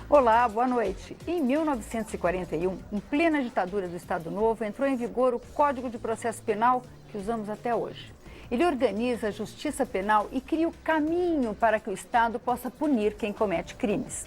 Olá, boa noite. Em 1941, em plena ditadura do Estado Novo, entrou em vigor o Código de Processo Penal que usamos até hoje. Ele organiza a justiça penal e cria o caminho para que o Estado possa punir quem comete crimes.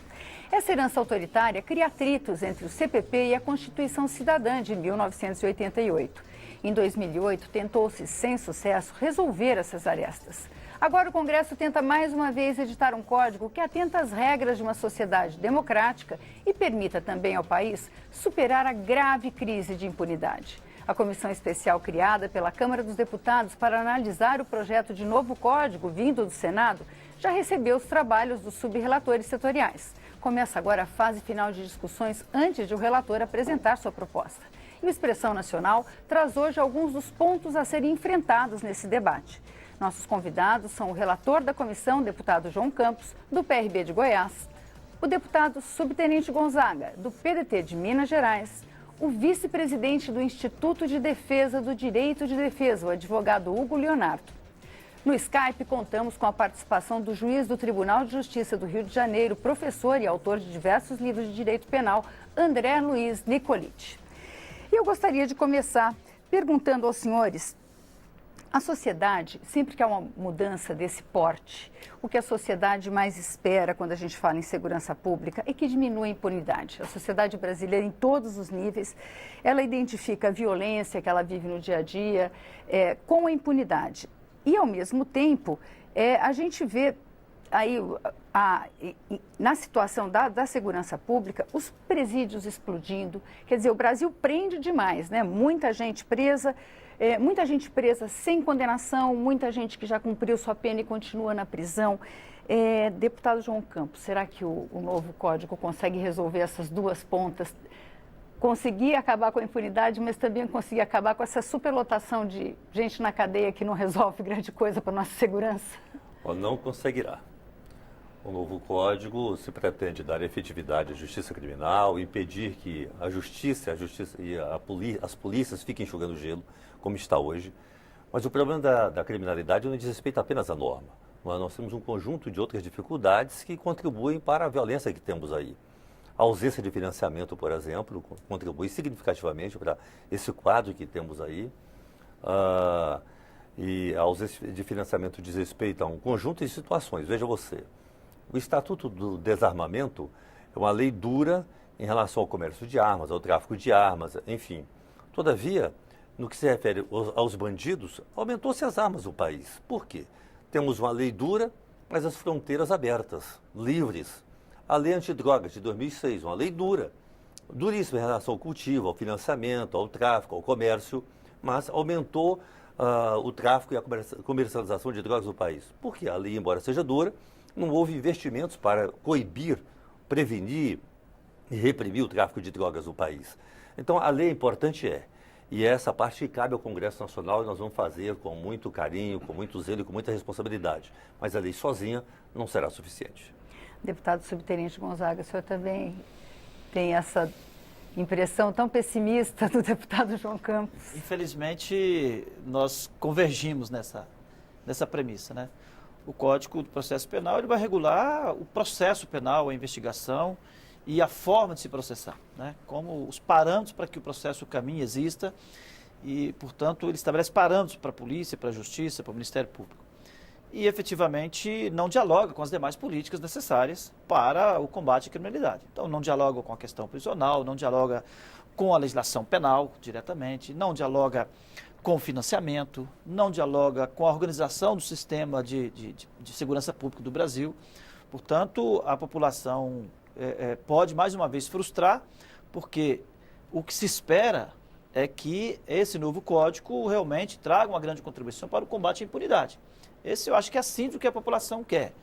Essa herança autoritária cria atritos entre o CPP e a Constituição Cidadã de 1988. Em 2008, tentou-se, sem sucesso, resolver essas arestas. Agora o Congresso tenta mais uma vez editar um código que atenta às regras de uma sociedade democrática e permita também ao país superar a grave crise de impunidade. A comissão especial criada pela Câmara dos Deputados para analisar o projeto de novo código vindo do Senado já recebeu os trabalhos dos sub-relatores setoriais. Começa agora a fase final de discussões antes de o relator apresentar sua proposta. E o Expressão Nacional traz hoje alguns dos pontos a serem enfrentados nesse debate. Nossos convidados são o relator da comissão, deputado João Campos, do PRB de Goiás, o deputado subtenente Gonzaga, do PDT de Minas Gerais, o vice-presidente do Instituto de Defesa do Direito de Defesa, o advogado Hugo Leonardo. No Skype, contamos com a participação do juiz do Tribunal de Justiça do Rio de Janeiro, professor e autor de diversos livros de direito penal, André Luiz Nicoliti. E eu gostaria de começar perguntando aos senhores: a sociedade, sempre que há uma mudança desse porte, o que a sociedade mais espera quando a gente fala em segurança pública é que diminua a impunidade. A sociedade brasileira, em todos os níveis, ela identifica a violência que ela vive no dia a dia com a impunidade. E, ao mesmo tempo, a gente vê aí, na situação da segurança pública, os presídios explodindo. Quer dizer, o Brasil prende demais, né? Muita gente presa sem condenação, muita gente que já cumpriu sua pena e continua na prisão. Deputado João Campos, será que o novo código consegue resolver essas duas pontas? Conseguir acabar com a impunidade, mas também conseguir acabar com essa superlotação de gente na cadeia que não resolve grande coisa para a nossa segurança? Não conseguirá. O novo código se pretende dar efetividade à justiça criminal, impedir que a justiça e as polícias fiquem enxugando gelo, como está hoje. Mas o problema da criminalidade não diz respeito apenas à norma. Nós temos um conjunto de outras dificuldades que contribuem para a violência que temos aí. A ausência de financiamento, por exemplo, contribui significativamente para esse quadro que temos aí. E a ausência de financiamento diz respeito a um conjunto de situações. Veja você, o Estatuto do Desarmamento é uma lei dura em relação ao comércio de armas, ao tráfico de armas, enfim. Todavia, no que se refere aos bandidos, aumentou-se as armas no país. Por quê? Temos uma lei dura, mas as fronteiras abertas, livres. A lei antidrogas de 2006, uma lei dura, duríssima em relação ao cultivo, ao financiamento, ao tráfico, ao comércio, mas aumentou o tráfico e a comercialização de drogas no país. Porque a lei, embora seja dura, não houve investimentos para coibir, prevenir e reprimir o tráfico de drogas no país. Então, a lei importante e essa parte que cabe ao Congresso Nacional, nós vamos fazer com muito carinho, com muito zelo e com muita responsabilidade. Mas a lei sozinha não será suficiente. Deputado subtenente Gonzaga, o senhor também tem essa impressão tão pessimista do deputado João Campos? Infelizmente, nós convergimos nessa premissa, né? O Código do Processo Penal ele vai regular o processo penal, a investigação e a forma de se processar, né? Como os parâmetros para que o processo caminhe exista e, portanto, ele estabelece parâmetros para a polícia, para a justiça, para o Ministério Público. E, efetivamente, não dialoga com as demais políticas necessárias para o combate à criminalidade. Então, não dialoga com a questão prisional, não dialoga com a legislação penal diretamente, não dialoga com o financiamento, não dialoga com a organização do sistema de segurança pública do Brasil. Portanto, a população pode, mais uma vez, frustrar, porque o que se espera é que esse novo código realmente traga uma grande contribuição para o combate à impunidade. Esse eu acho que é a síntese do que a população quer.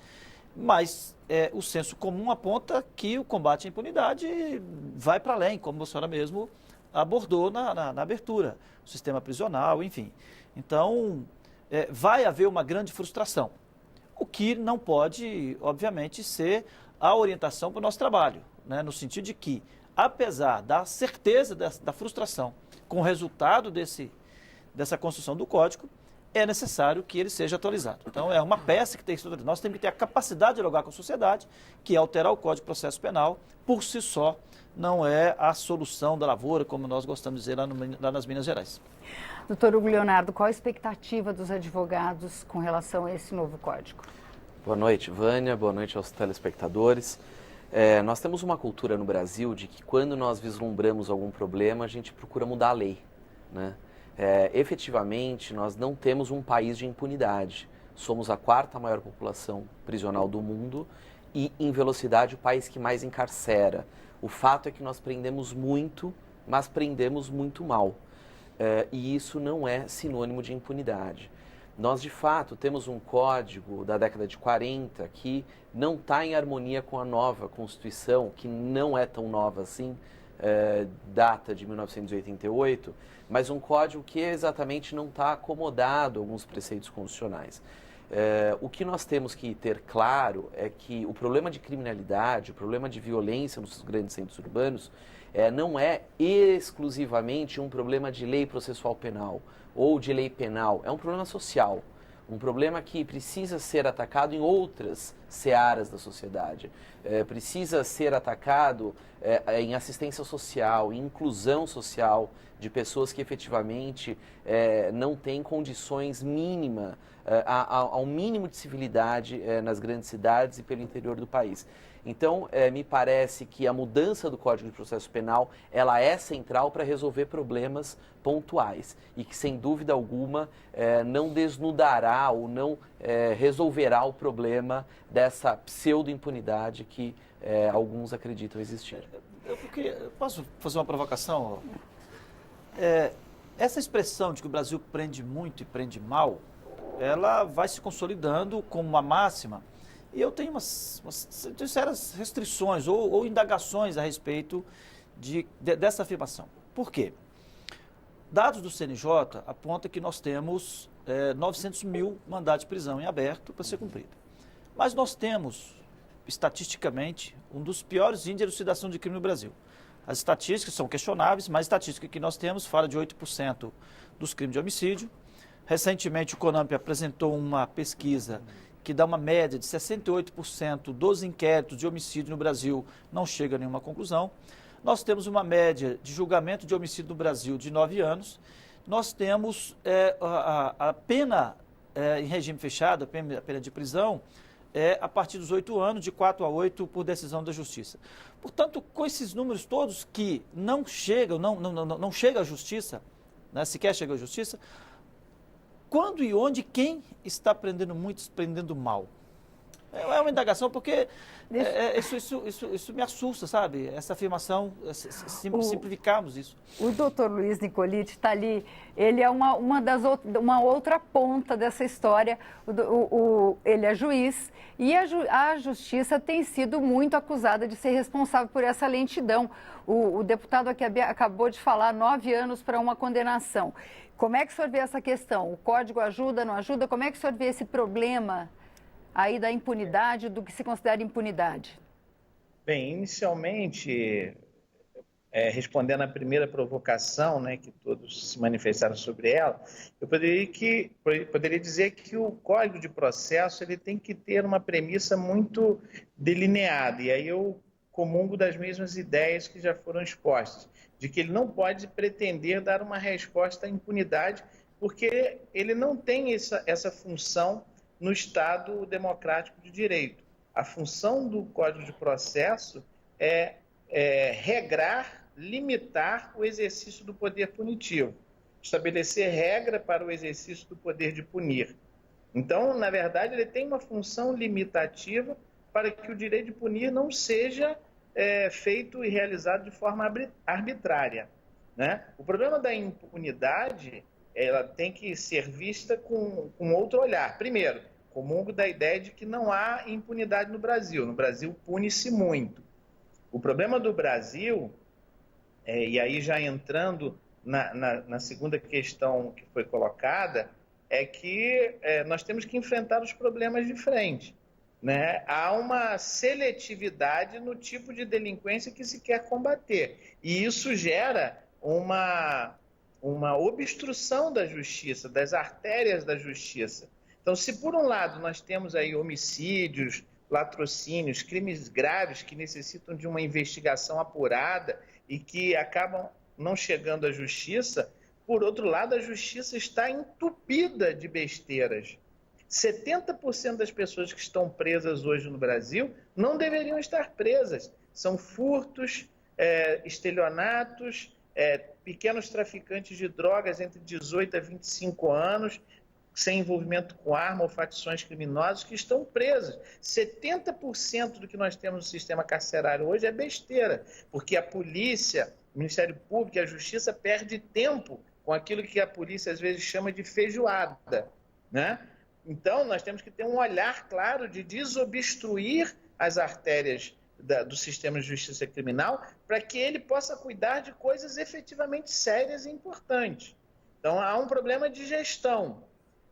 Mas o senso comum aponta que o combate à impunidade vai para além, como a senhora mesmo abordou na abertura. O sistema prisional, enfim. Então, vai haver uma grande frustração. O que não pode, obviamente, ser a orientação para o nosso trabalho, né? No sentido de que, apesar da certeza da frustração com o resultado dessa construção do código, é necessário que ele seja atualizado. Então, é uma peça que tem que ser atualizada. Nós temos que ter a capacidade de dialogar com a sociedade, que é alterar o Código de Processo Penal, por si só, não é a solução da lavoura, como nós gostamos de dizer lá nas Minas Gerais. Doutor Hugo Leonardo, qual a expectativa dos advogados com relação a esse novo código? Boa noite, Vânia. Boa noite aos telespectadores. Nós temos uma cultura no Brasil de que quando nós vislumbramos algum problema, a gente procura mudar a lei, né? Efetivamente, nós não temos um país de impunidade. Somos a 4ª maior população prisional do mundo e, em velocidade, o país que mais encarcera. O fato é que nós prendemos muito, mas prendemos muito mal. E isso não é sinônimo de impunidade. Nós, de fato, temos um código da década de 40 que não está em harmonia com a nova Constituição, que não é tão nova assim, data de 1988, mas um código que exatamente não está acomodado a alguns preceitos constitucionais. O que nós temos que ter claro é que o problema de criminalidade, o problema de violência nos grandes centros urbanos, não é exclusivamente um problema de lei processual penal ou de lei penal, é um problema social, um problema que precisa ser atacado em outras searas da sociedade, precisa ser atacado em assistência social, em inclusão social de pessoas que efetivamente não têm condições mínimas, ao mínimo de civilidade nas grandes cidades e pelo interior do país. Então, me parece que a mudança do Código de Processo Penal, ela é central para resolver problemas pontuais e que, sem dúvida alguma, não desnudará ou não resolverá o problema dessa pseudo-impunidade que alguns acreditam existir. Posso fazer uma provocação? Essa expressão de que o Brasil prende muito e prende mal, ela vai se consolidando como uma máxima. E eu tenho tenho sérias restrições ou indagações a respeito dessa afirmação. Por quê? Dados do CNJ apontam que nós temos 900 mil mandados de prisão em aberto para ser cumprido. Mas nós temos, estatisticamente, um dos piores índices de elucidação de crime no Brasil. As estatísticas são questionáveis, mas a estatística que nós temos fala de 8% dos crimes de homicídio. Recentemente, o CONAMP apresentou uma pesquisa que dá uma média de 68% dos inquéritos de homicídio no Brasil não chega a nenhuma conclusão. Nós temos uma média de julgamento de homicídio no Brasil de 9 anos. Nós temos a pena em regime fechado, a pena de prisão, a partir dos 8 anos, de 4 a 8 por decisão da Justiça. Portanto, com esses números todos que não chegam, não chega à Justiça, né, sequer chega à Justiça, quando e onde quem está prendendo muito, prendendo mal? É uma indagação, porque isso me assusta, sabe? Essa afirmação, simplificarmos isso. O doutor Luiz Nicoliti está ali, ele é uma outra ponta dessa história. Ele é juiz e a Justiça tem sido muito acusada de ser responsável por essa lentidão. O deputado aqui acabou de falar 9 anos para uma condenação. Como é que o senhor vê essa questão? O código ajuda, não ajuda? Como é que o senhor vê esse problema aí da impunidade, do que se considera impunidade? Bem, inicialmente, respondendo à primeira provocação, né, que todos se manifestaram sobre ela, eu poderia dizer que o Código de Processo ele tem que ter uma premissa muito delineada, e aí eu comungo das mesmas ideias que já foram expostas, de que ele não pode pretender dar uma resposta à impunidade, porque ele não tem essa função no Estado democrático de direito. A função do Código de Processo é regrar, limitar o exercício do poder punitivo, estabelecer regra para o exercício do poder de punir. Então, na verdade, ele tem uma função limitativa para que o direito de punir não seja feito e realizado de forma arbitrária, né? O problema da impunidade, ela tem que ser vista com outro olhar. Primeiro, comungo da ideia de que não há impunidade no Brasil. No Brasil, pune-se muito. O problema do Brasil, e aí já entrando na segunda questão que foi colocada, é que nós temos que enfrentar os problemas de frente, né? Há uma seletividade no tipo de delinquência que se quer combater. E isso gera uma uma obstrução da justiça, das artérias da justiça. Então, se por um lado nós temos aí homicídios, latrocínios, crimes graves que necessitam de uma investigação apurada e que acabam não chegando à justiça, por outro lado, a justiça está entupida de besteiras. 70% das pessoas que estão presas hoje no Brasil não deveriam estar presas. São furtos, estelionatos, pequenos traficantes de drogas entre 18 a 25 anos, sem envolvimento com arma ou facções criminosas, que estão presos. 70% do que nós temos no sistema carcerário hoje é besteira, porque a polícia, o Ministério Público e a Justiça perde tempo com aquilo que a polícia às vezes chama de feijoada, né? Então, nós temos que ter um olhar claro de desobstruir as artérias do sistema de justiça criminal para que ele possa cuidar de coisas efetivamente sérias e importantes. Então, há um problema de gestão.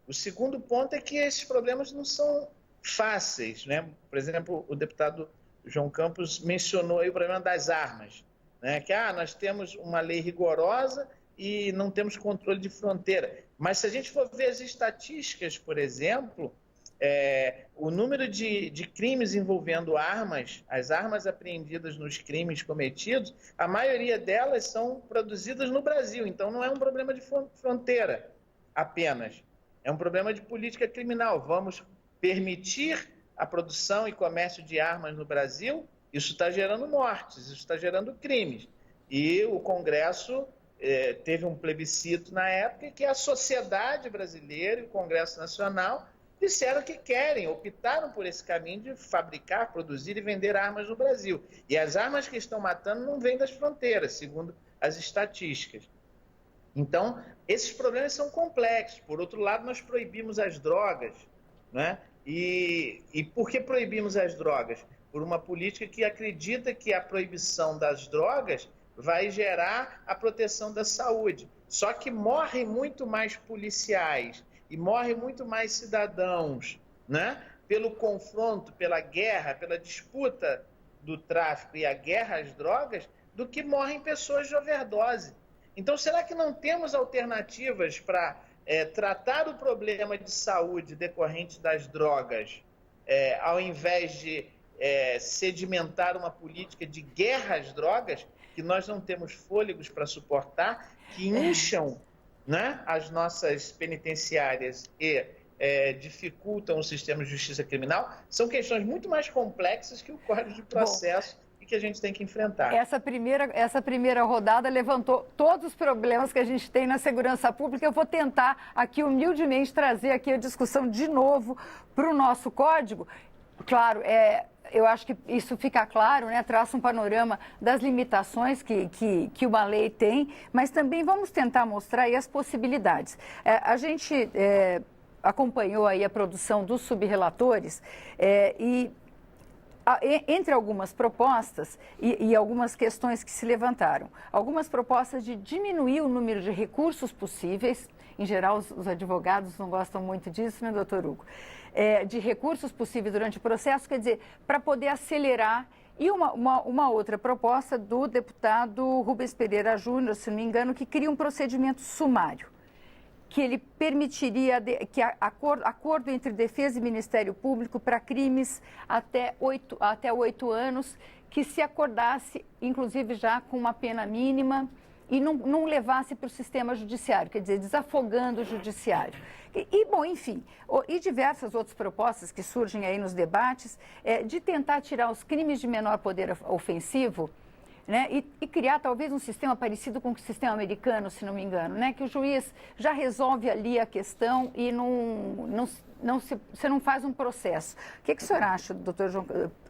O segundo ponto é que esses problemas não são fáceis, né? Por exemplo, o deputado João Campos mencionou aí o problema das armas, né? Que nós temos uma lei rigorosa e não temos controle de fronteira. Mas se a gente for ver as estatísticas, por exemplo, o número de crimes envolvendo armas, as armas apreendidas nos crimes cometidos, a maioria delas são produzidas no Brasil. Então não é um problema de fronteira apenas, é um problema de política criminal. Vamos permitir a produção e comércio de armas no Brasil? Isso está gerando mortes, isso está gerando crimes. E o Congresso teve um plebiscito na época que a sociedade brasileira e o Congresso Nacional disseram que querem, optaram por esse caminho de fabricar, produzir e vender armas no Brasil. E as armas que estão matando não vêm das fronteiras, segundo as estatísticas. Então, esses problemas são complexos. Por outro lado, nós proibimos as drogas, né? E por que proibimos as drogas? Por uma política que acredita que a proibição das drogas vai gerar a proteção da saúde. Só que morrem muito mais policiais e morrem muito mais cidadãos, né? Pelo confronto, pela guerra, pela disputa do tráfico e a guerra às drogas, do que morrem pessoas de overdose. Então, será que não temos alternativas para tratar o problema de saúde decorrente das drogas, ao invés de sedimentar uma política de guerra às drogas, que nós não temos fôlegos para suportar, que incham, né, as nossas penitenciárias e dificultam o sistema de justiça criminal? São questões muito mais complexas que o Código de Processo e que a gente tem que enfrentar. Essa primeira rodada levantou todos os problemas que a gente tem na segurança pública. Eu vou tentar aqui humildemente trazer aqui a discussão de novo para o nosso código. Claro, eu acho que isso fica claro, né? Traça um panorama das limitações que uma lei tem, mas também vamos tentar mostrar aí as possibilidades. A gente acompanhou aí a produção dos subrelatores e entre algumas propostas e algumas questões que se levantaram, algumas propostas de diminuir o número de recursos possíveis. Em geral, os advogados não gostam muito disso, né, doutor Hugo? De recursos possíveis durante o processo, quer dizer, para poder acelerar. E uma outra proposta do deputado Rubens Pereira Júnior, se não me engano, que cria um procedimento sumário, que ele permitiria acordo entre defesa e Ministério Público para crimes até 8 anos, que se acordasse, inclusive já com uma pena mínima, e não levasse para o sistema judiciário, quer dizer, desafogando o judiciário. Bom, enfim, e diversas outras propostas que surgem aí nos debates, de tentar tirar os crimes de menor poder ofensivo, né, e criar talvez um sistema parecido com o sistema americano, se não me engano, né, que o juiz já resolve ali a questão e você não faz um processo. O que o senhor acha,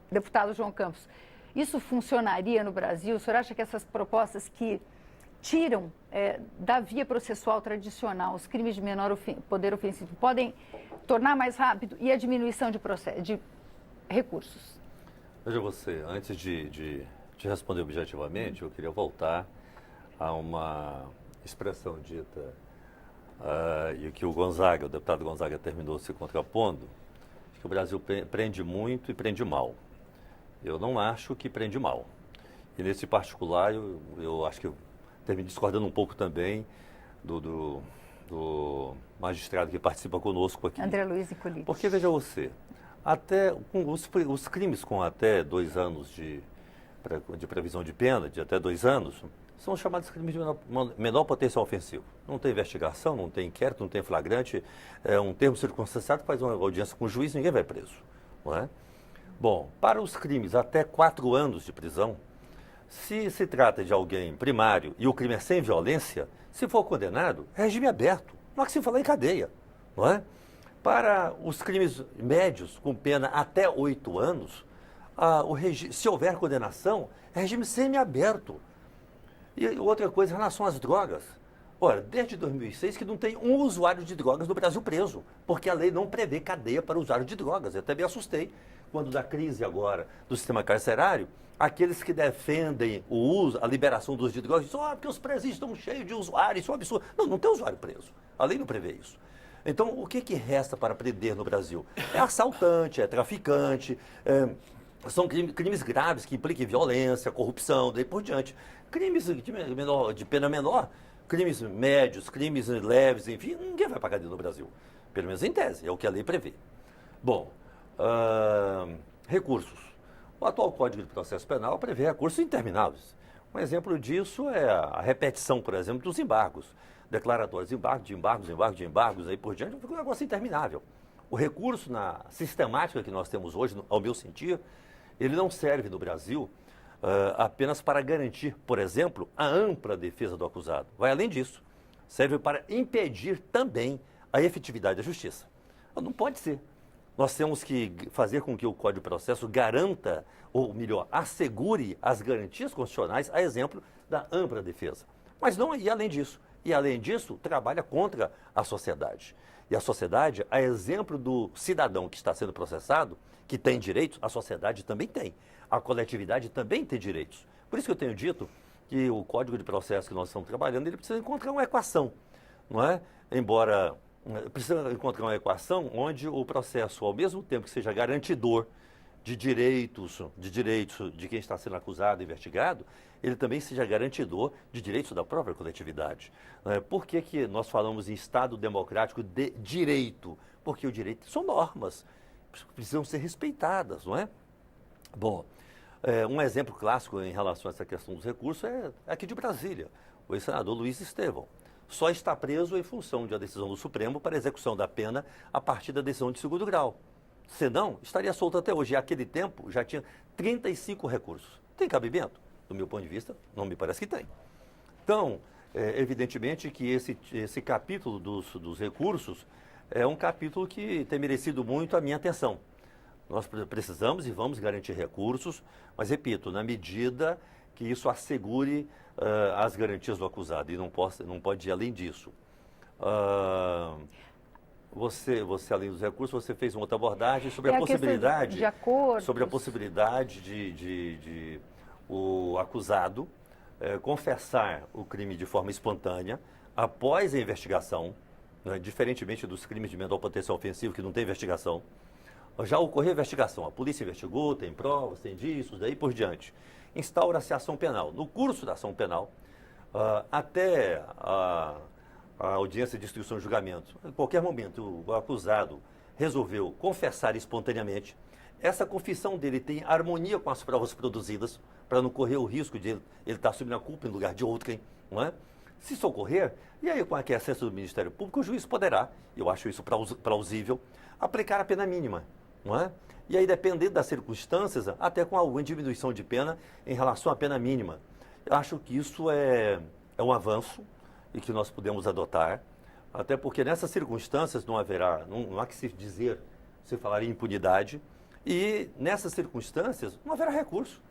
deputado João Campos? Isso funcionaria no Brasil? O senhor acha que essas propostas que tiram da via processual tradicional os crimes de menor poder ofensivo podem tornar mais rápido e a diminuição de recursos? Veja você, antes de responder objetivamente, eu queria voltar a uma expressão dita e que o deputado Gonzaga terminou se contrapondo, que o Brasil prende muito e prende mal. Eu não acho que prende mal. E nesse particular, eu acho que eu termino discordando um pouco também do magistrado que participa conosco aqui. André Luiz Nicolini. Porque, veja você, até os crimes com até 2 anos de previsão de pena, de até 2 anos, são chamados crimes de menor potencial ofensivo. Não tem investigação, não tem inquérito, não tem flagrante, é um termo circunstanciado que faz uma audiência com o juiz, ninguém vai preso, não é? Bom, para os crimes até 4 anos de prisão, se se trata de alguém primário e o crime é sem violência, se for condenado, é regime aberto, não há que se falar em cadeia, não é? Para os crimes médios com pena até 8 anos, se houver condenação, é regime semiaberto. E outra coisa em relação às drogas. Olha, desde 2006 que não tem um usuário de drogas no Brasil preso, porque a lei não prevê cadeia para usuário de drogas. Eu até me assustei quando da crise agora do sistema carcerário, aqueles que defendem o uso, a liberação do uso de drogas, dizem, porque os presídios estão cheios de usuários, isso é um absurdo. Não, não tem usuário preso. A lei não prevê isso. Então, o que resta para prender no Brasil? É assaltante, é traficante, são crimes graves que implicam violência, corrupção, daí por diante. Crimes de pena menor, crimes médios, crimes leves, enfim, ninguém vai pagar no Brasil. Pelo menos em tese, é o que a lei prevê. Bom, recursos. O atual Código de Processo Penal prevê recursos intermináveis. Um exemplo disso é a repetição, por exemplo, dos embargos. Declaratórios de embargos, aí por diante, é um negócio interminável. O recurso na sistemática que nós temos hoje, ao meu sentir, ele não serve no Brasil apenas para garantir, por exemplo, a ampla defesa do acusado. Vai além disso. Serve para impedir também a efetividade da justiça. Não pode ser. Nós temos que fazer com que o Código de Processo garanta, ou melhor, assegure as garantias constitucionais, a exemplo da ampla defesa. Mas não ir além disso. E, além disso, trabalha contra a sociedade. E a sociedade, a exemplo do cidadão que está sendo processado, que tem direitos, a sociedade também tem. A coletividade também tem direitos. Por isso que eu tenho dito que o Código de Processo que nós estamos trabalhando, ele precisa encontrar uma equação, não é? Embora precisa encontrar uma equação onde o processo, ao mesmo tempo que seja garantidor de direitos de quem está sendo acusado e investigado, ele também seja garantidor de direitos da própria coletividade. Por que nós falamos em Estado democrático de direito? Porque o direito são normas, precisam ser respeitadas, não é? Bom, um exemplo clássico em relação a essa questão dos recursos é aqui de Brasília, o ex-senador Luiz Estevão. Só está preso em função de uma decisão do Supremo para execução da pena a partir da decisão de 2º grau. Senão, estaria solto até hoje. E naquele tempo já tinha 35 recursos. Tem cabimento? Do meu ponto de vista, não me parece que tem. Então, evidentemente que esse capítulo dos recursos é um capítulo que tem merecido muito a minha atenção. Nós precisamos e vamos garantir recursos, mas, repito, na medida que isso assegure as garantias do acusado, e não pode ir além disso. Você, além dos recursos, você fez uma outra abordagem sobre a possibilidade de acordos. Sobre a possibilidade de o acusado confessar o crime de forma espontânea após a investigação, né, diferentemente dos crimes de menor potencial ofensivo, que não tem investigação. Já ocorreu a investigação, a polícia investigou, tem provas, tem indícios, daí por diante. Instaura-se a ação penal. No curso da ação penal, até a audiência de instrução e julgamento, em qualquer momento o acusado resolveu confessar espontaneamente, essa confissão dele tem harmonia com as provas produzidas, para não correr o risco de ele estar assumindo a culpa em lugar de outrem, não é? Se isso ocorrer, e aí com a aquiescência do Ministério Público, o juiz poderá, eu acho isso plausível, aplicar a pena mínima, não é? E aí, dependendo das circunstâncias, até com alguma diminuição de pena em relação à pena mínima. Eu acho que isso é um avanço e que nós podemos adotar, até porque nessas circunstâncias não há que se falar em impunidade, e nessas circunstâncias não haverá recurso.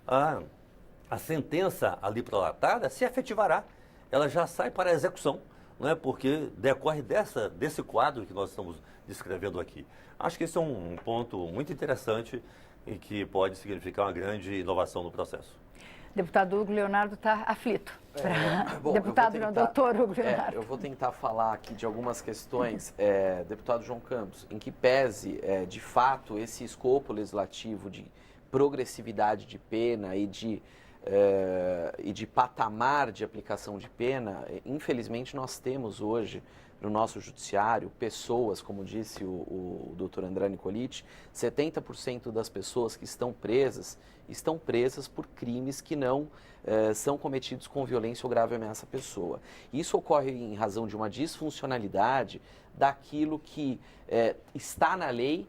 A sentença ali prolatada se efetivará, ela já sai para a execução, não é? Porque decorre desse quadro que nós estamos descrevendo aqui. Acho que esse é um ponto muito interessante e que pode significar uma grande inovação no processo. Deputado Hugo Leonardo está aflito. Bom, Doutor Hugo Leonardo. Eu vou tentar falar aqui de algumas questões, deputado João Campos, em que pese, de fato, esse escopo legislativo de progressividade de pena e de e de patamar de aplicação de pena, infelizmente nós temos hoje no nosso judiciário pessoas, como disse o Dr. André Nicoliti, 70% das pessoas que estão presas por crimes que não são cometidos com violência ou grave ameaça à pessoa. Isso ocorre em razão de uma disfuncionalidade daquilo que está na lei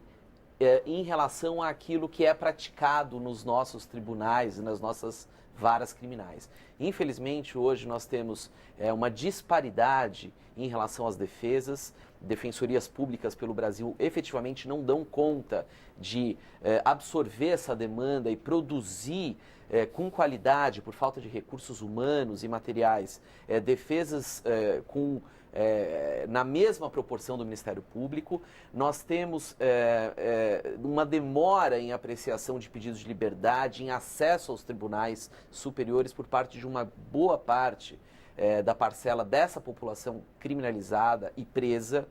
em relação àquilo que é praticado nos nossos tribunais e nas nossas varas criminais. Infelizmente, hoje nós temos uma disparidade em relação às defesas. Defensorias públicas pelo Brasil efetivamente não dão conta de absorver essa demanda e produzir com qualidade, por falta de recursos humanos e materiais, defesas na mesma proporção do Ministério Público. Nós temos uma demora em apreciação de pedidos de liberdade, em acesso aos tribunais superiores por parte de uma boa parte da parcela dessa população criminalizada e presa.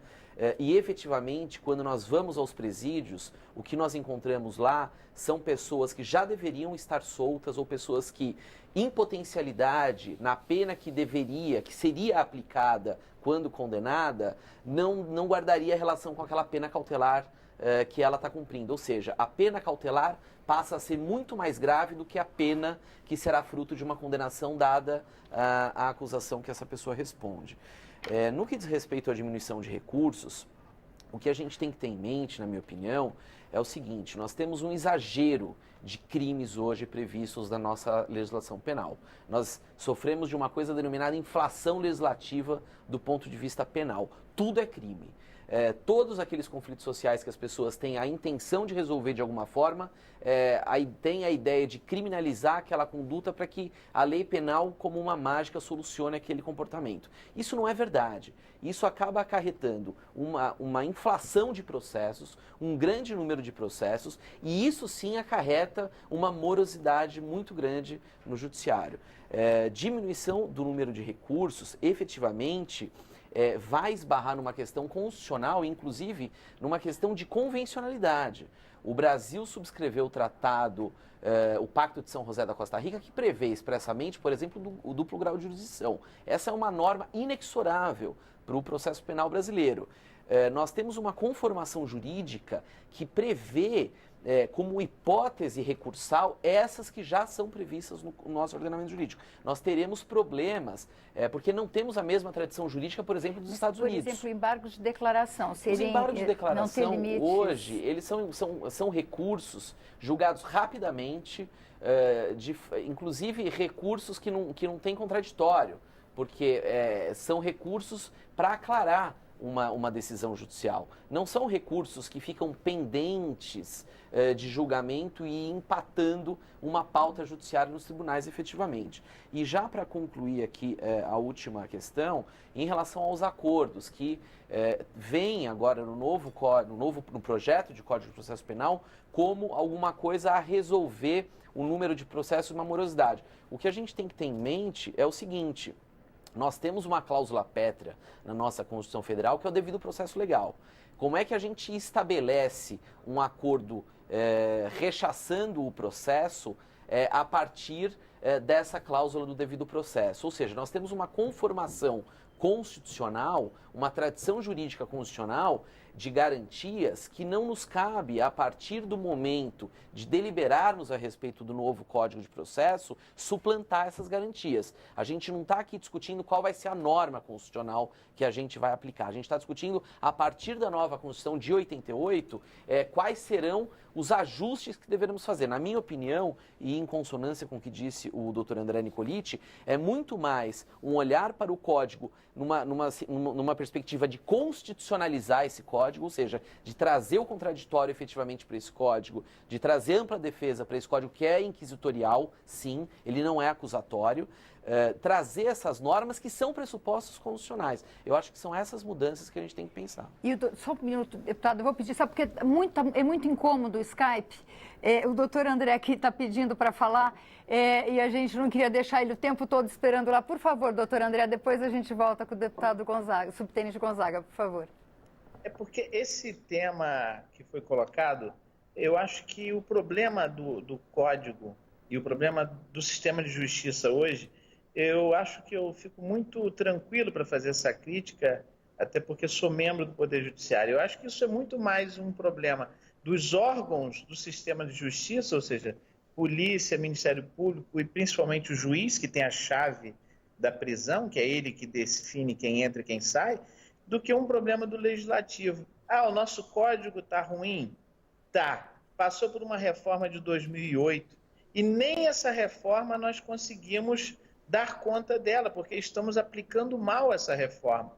E efetivamente, quando nós vamos aos presídios, o que nós encontramos lá são pessoas que já deveriam estar soltas ou pessoas que, em potencialidade, na pena que seria aplicada quando condenada, não guardaria relação com aquela pena cautelar que ela está cumprindo. Ou seja, a pena cautelar passa a ser muito mais grave do que a pena que será fruto de uma condenação dada à acusação que essa pessoa responde. No que diz respeito à diminuição de recursos, o que a gente tem que ter em mente, na minha opinião, é o seguinte: nós temos um exagero de crimes hoje previstos na nossa legislação penal. Nós sofremos de uma coisa denominada inflação legislativa do ponto de vista penal. Tudo é crime. Todos aqueles conflitos sociais que as pessoas têm a intenção de resolver de alguma forma, aí tem a ideia de criminalizar aquela conduta para que a lei penal, como uma mágica, solucione aquele comportamento. Isso não é verdade. Isso acaba acarretando uma inflação de processos, um grande número de processos, e isso sim acarreta uma morosidade muito grande no judiciário. Diminuição do número de recursos, efetivamente, vai esbarrar numa questão constitucional, inclusive numa questão de convencionalidade. O Brasil subscreveu o tratado, o Pacto de São José da Costa Rica, que prevê expressamente, por exemplo, o duplo grau de jurisdição. Essa é uma norma inexorável para o processo penal brasileiro. Nós temos uma conformação jurídica que prevê como hipótese recursal essas que já são previstas no nosso ordenamento jurídico. Nós teremos problemas, porque não temos a mesma tradição jurídica, por exemplo, dos Estados Unidos. Por exemplo, embargos de declaração. Os embargos de declaração, hoje, eles são recursos julgados rapidamente, inclusive recursos que não têm contraditório, porque são recursos para aclarar uma decisão judicial. Não são recursos que ficam pendentes de julgamento e empatando uma pauta judiciária nos tribunais efetivamente. E já para concluir aqui a última questão, em relação aos acordos que vêm agora no projeto de Código de Processo Penal como alguma coisa a resolver o número de processos e uma morosidade. O que a gente tem que ter em mente é o seguinte: nós temos uma cláusula pétrea na nossa Constituição Federal, que é o devido processo legal. Como é que a gente estabelece um acordo rechaçando o processo a partir dessa cláusula do devido processo? Ou seja, nós temos uma conformação constitucional, uma tradição jurídica constitucional de garantias que não nos cabe, a partir do momento de deliberarmos a respeito do novo Código de Processo, suplantar essas garantias. A gente não está aqui discutindo qual vai ser a norma constitucional que a gente vai aplicar. A gente está discutindo, a partir da nova Constituição de 88, quais serão os ajustes que deveremos fazer. Na minha opinião, e em consonância com o que disse o Dr. André Nicoliti, é muito mais um olhar para o Código numa perspectiva de constitucionalizar esse Código, ou seja, de trazer o contraditório efetivamente para esse Código, de trazer ampla defesa para esse Código que é inquisitorial, sim, ele não é acusatório, trazer essas normas que são pressupostos constitucionais. Eu acho que são essas mudanças que a gente tem que pensar. E só um minuto, deputado, eu vou pedir, sabe, porque é muito incômodo o Skype. O doutor André aqui está pedindo para falar e a gente não queria deixar ele o tempo todo esperando lá. Por favor, doutor André, depois a gente volta com o deputado Gonzaga, subtenente Gonzaga, por favor. É porque esse tema que foi colocado, eu acho que o problema do Código e o problema do sistema de justiça hoje, eu acho que eu fico muito tranquilo para fazer essa crítica, até porque sou membro do Poder Judiciário. Eu acho que isso é muito mais um problema dos órgãos do sistema de justiça, ou seja, polícia, Ministério Público e principalmente o juiz, que tem a chave da prisão, que é ele que define quem entra e quem sai, do que um problema do legislativo. O nosso código está ruim? Tá. Passou por uma reforma de 2008 e nem essa reforma nós conseguimos dar conta dela, porque estamos aplicando mal essa reforma.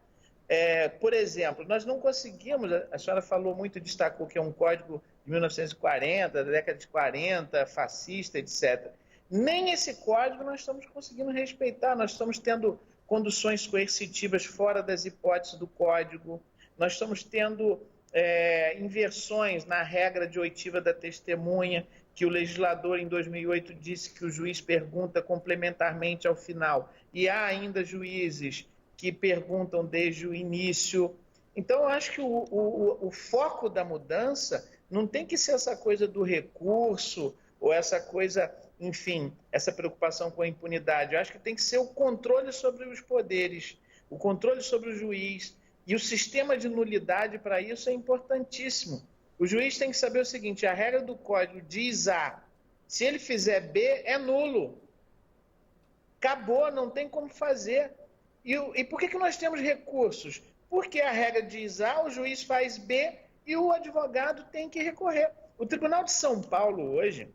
Por exemplo, nós não conseguimos, a senhora falou muito, destacou que é um código de 1940, da década de 40, fascista, etc. Nem esse código nós estamos conseguindo respeitar, nós estamos tendo conduções coercitivas fora das hipóteses do código, nós estamos tendo inversões na regra de oitiva da testemunha, que o legislador em 2008 disse que o juiz pergunta complementarmente ao final, e há ainda juízes que perguntam desde o início. Então, eu acho que o foco da mudança não tem que ser essa coisa do recurso, ou essa coisa, enfim, essa preocupação com a impunidade. Eu acho que tem que ser o controle sobre os poderes, o controle sobre o juiz, e o sistema de nulidade para isso é importantíssimo. O juiz tem que saber o seguinte, a regra do código diz A, se ele fizer B, é nulo. Acabou, não tem como fazer. E por que nós temos recursos? Porque a regra diz A, o juiz faz B e o advogado tem que recorrer. O Tribunal de São Paulo hoje,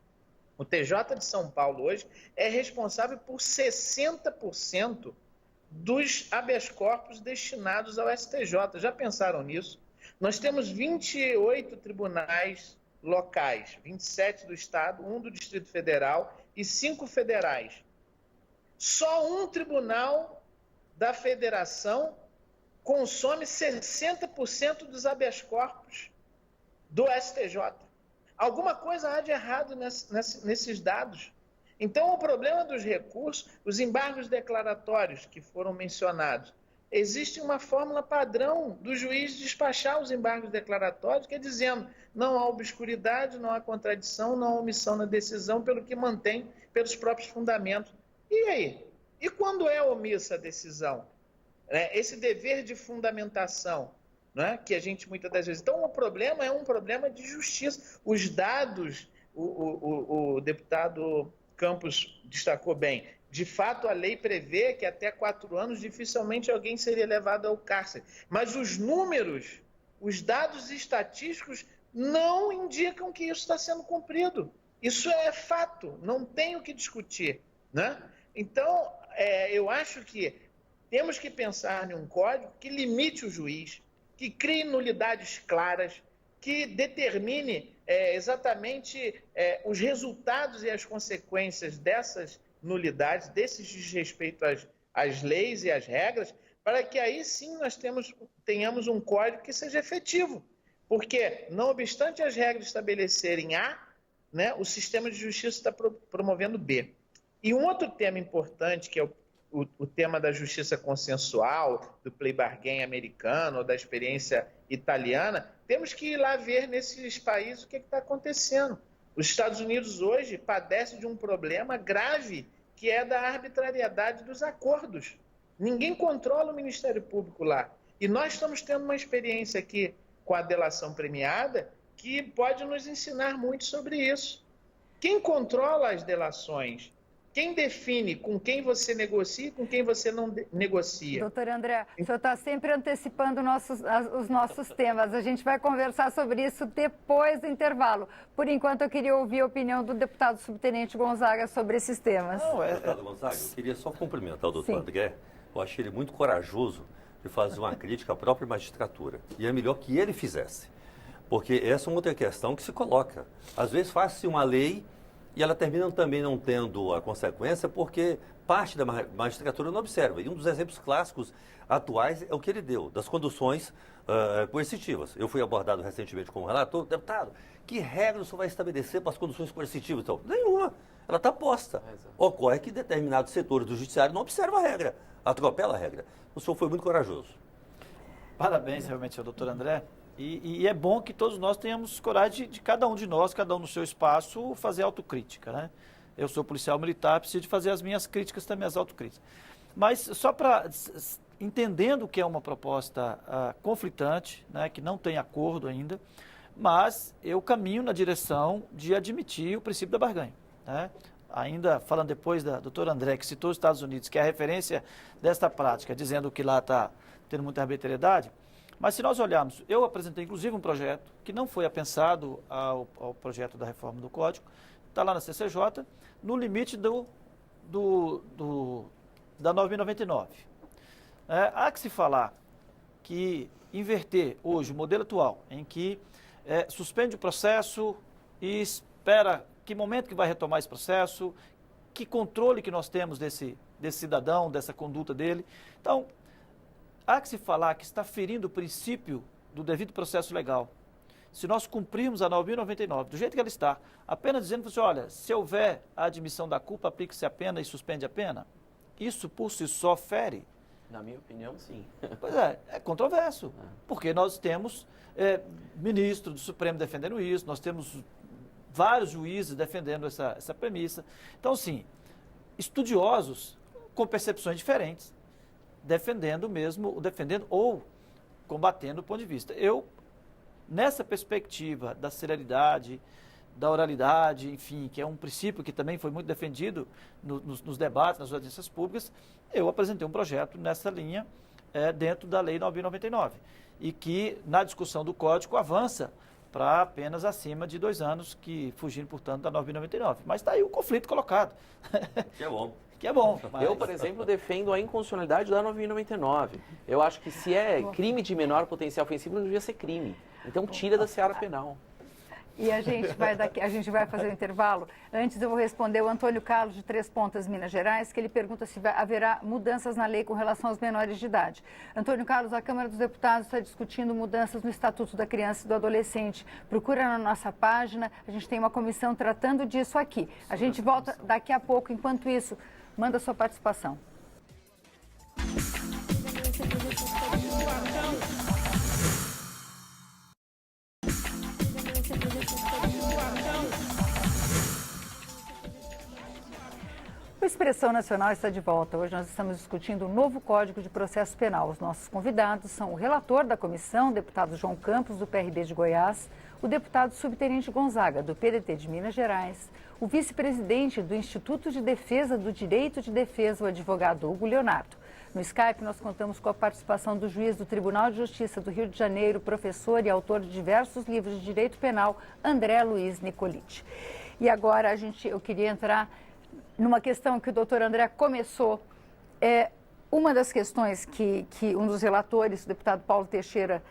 o TJ de São Paulo hoje, é responsável por 60% dos habeas corpus destinados ao STJ. Já pensaram nisso? Nós temos 28 tribunais locais, 27 do Estado, 1 do Distrito Federal e 5 federais. Só um tribunal da Federação consome 60% dos habeas corpus do STJ. Alguma coisa há de errado nesses dados. Então, o problema dos recursos, os embargos declaratórios que foram mencionados, existe uma fórmula padrão do juiz despachar os embargos declaratórios, que é dizendo, não há obscuridade, não há contradição, não há omissão na decisão, pelo que mantém pelos próprios fundamentos. E aí? E quando é omissa a decisão? Esse dever de fundamentação, né, que a gente muitas das vezes... Então, o problema é um problema de justiça. Os dados, o deputado Campos destacou bem, de fato a lei prevê que até 4 anos dificilmente alguém seria levado ao cárcere. Mas os números, os dados estatísticos não indicam que isso está sendo cumprido. Isso é fato, não tem o que discutir, né? Então, eu acho que temos que pensar em um código que limite o juiz, que crie nulidades claras, que determine exatamente os resultados e as consequências dessas nulidades, desses desrespeitos às leis e às regras, para que aí sim nós tenhamos um código que seja efetivo. Porque, não obstante as regras estabelecerem A, né, o sistema de justiça está promovendo B. E um outro tema importante, que é o tema da justiça consensual, do plea bargain americano, ou da experiência italiana, temos que ir lá ver nesses países o que está acontecendo. Os Estados Unidos hoje padecem de um problema grave, que é da arbitrariedade dos acordos. Ninguém controla o Ministério Público lá. E nós estamos tendo uma experiência aqui com a delação premiada que pode nos ensinar muito sobre isso. Quem controla as delações? Quem define com quem você negocia e com quem você não negocia? Doutor André, o senhor está sempre antecipando os nossos temas. A gente vai conversar sobre isso depois do intervalo. Por enquanto, eu queria ouvir a opinião do deputado subtenente Gonzaga sobre esses temas. Deputado Gonzaga, eu queria só cumprimentar o doutor André. Eu achei ele muito corajoso de fazer uma crítica à própria magistratura. E é melhor que ele fizesse. Porque essa é uma outra questão que se coloca. Às vezes faz-se uma lei e ela termina também não tendo a consequência porque parte da magistratura não observa. E um dos exemplos clássicos atuais é o que ele deu, das conduções coercitivas. Eu fui abordado recentemente como relator, deputado, que regra o senhor vai estabelecer para as conduções coercitivas? Então, nenhuma. Ela está posta. Ocorre que determinados setores do judiciário não observam a regra, atropela a regra. O senhor foi muito corajoso. Parabéns realmente ao doutor André. E é bom que todos nós tenhamos coragem de cada um de nós, cada um no seu espaço, fazer autocrítica, né? eu sou policial militar, preciso de fazer as minhas críticas também, as autocríticas. Mas só para, entendendo que é uma proposta conflitante, né, que não tem acordo ainda, mas eu caminho na direção de admitir o princípio da barganha, né? Ainda falando depois da doutora André, que citou os Estados Unidos, que é a referência desta prática, dizendo que lá está tendo muita arbitrariedade, mas se nós olharmos, eu apresentei inclusive um projeto que não foi apensado ao projeto da reforma do Código, está lá na CCJ, no limite da 9.099. Há que se falar que inverter hoje o modelo atual, em que suspende o processo e espera que momento que vai retomar esse processo, que controle que nós temos desse cidadão, dessa conduta dele. Então, há que se falar que está ferindo o princípio do devido processo legal. Se nós cumprirmos a 9.099, do jeito que ela está, apenas dizendo assim, olha, se houver a admissão da culpa, aplique-se a pena e suspende a pena, isso por si só fere? Na minha opinião, sim. Pois é controverso, porque nós temos ministro do Supremo defendendo isso, nós temos vários juízes defendendo essa premissa. Então, sim, estudiosos com percepções diferentes, defendendo ou combatendo o ponto de vista. Eu, nessa perspectiva da celeridade, da oralidade, enfim, que é um princípio que também foi muito defendido nos debates, nas audiências públicas, eu apresentei um projeto nessa linha dentro da Lei 9.099 e que, na discussão do Código, avança para apenas acima de 2 anos, fugindo, portanto, da 9.099. Mas está aí o conflito colocado. Que é bom. Que é bom. Mas... Eu, por exemplo, defendo a inconstitucionalidade da 9.099. Eu acho que se é crime de menor potencial ofensivo, não devia ser crime. Então, tira da seara penal. E a gente vai fazer o intervalo. Antes eu vou responder o Antônio Carlos de Três Pontas, Minas Gerais, que ele pergunta se haverá mudanças na lei com relação aos menores de idade. Antônio Carlos, a Câmara dos Deputados está discutindo mudanças no Estatuto da Criança e do Adolescente. Procura na nossa página, a gente tem uma comissão tratando disso aqui. A gente volta daqui a pouco. Enquanto isso, manda sua participação. O Expressão Nacional está de volta. Hoje nós estamos discutindo o novo Código de Processo Penal. Os nossos convidados são o relator da comissão, o deputado João Campos, do PRB de Goiás, o deputado Subtenente Gonzaga, do PDT de Minas Gerais, o vice-presidente do Instituto de Defesa do Direito de Defesa, o advogado Hugo Leonardo. No Skype, nós contamos com a participação do juiz do Tribunal de Justiça do Rio de Janeiro, professor e autor de diversos livros de direito penal, André Luiz Nicoliti. E agora eu queria entrar numa questão que o doutor André começou. Uma das questões que um dos relatores, o deputado Paulo Teixeira,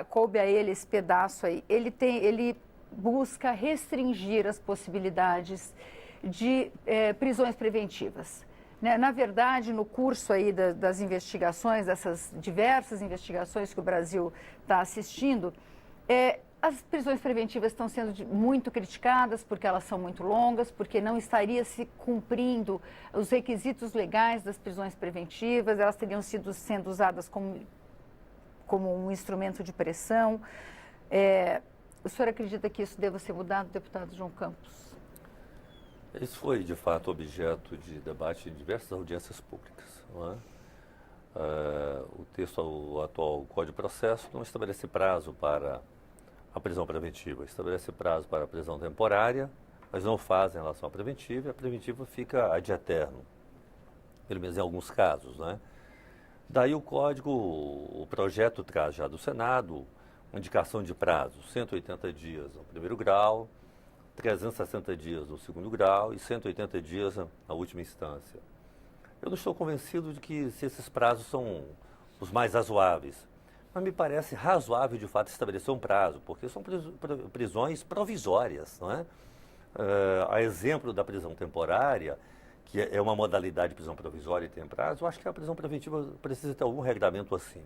coube a ele esse pedaço aí, ele busca restringir as possibilidades de prisões preventivas. Na verdade, no curso aí das investigações, dessas diversas investigações que o Brasil está assistindo, as prisões preventivas estão sendo muito criticadas porque elas são muito longas, porque não estaria se cumprindo os requisitos legais das prisões preventivas, elas teriam sendo usadas como um instrumento de pressão. O senhor acredita que isso deva ser mudado, deputado João Campos? Isso foi, de fato, objeto de debate em diversas audiências públicas. Não é? O atual Código de Processo não estabelece prazo para a prisão preventiva, estabelece prazo para a prisão temporária, mas não faz em relação à preventiva, e a preventiva fica ad eterno, pelo menos em alguns casos, né? Daí o projeto traz já do Senado uma indicação de prazo, 180 dias no primeiro grau, 360 dias no segundo grau e 180 dias na última instância. Eu não estou convencido de que esses prazos são os mais razoáveis, mas me parece razoável, de fato, estabelecer um prazo, porque são prisões provisórias, não é? A exemplo da prisão temporária, que é uma modalidade de prisão provisória e tem prazo, eu acho que a prisão preventiva precisa ter algum regramento assim.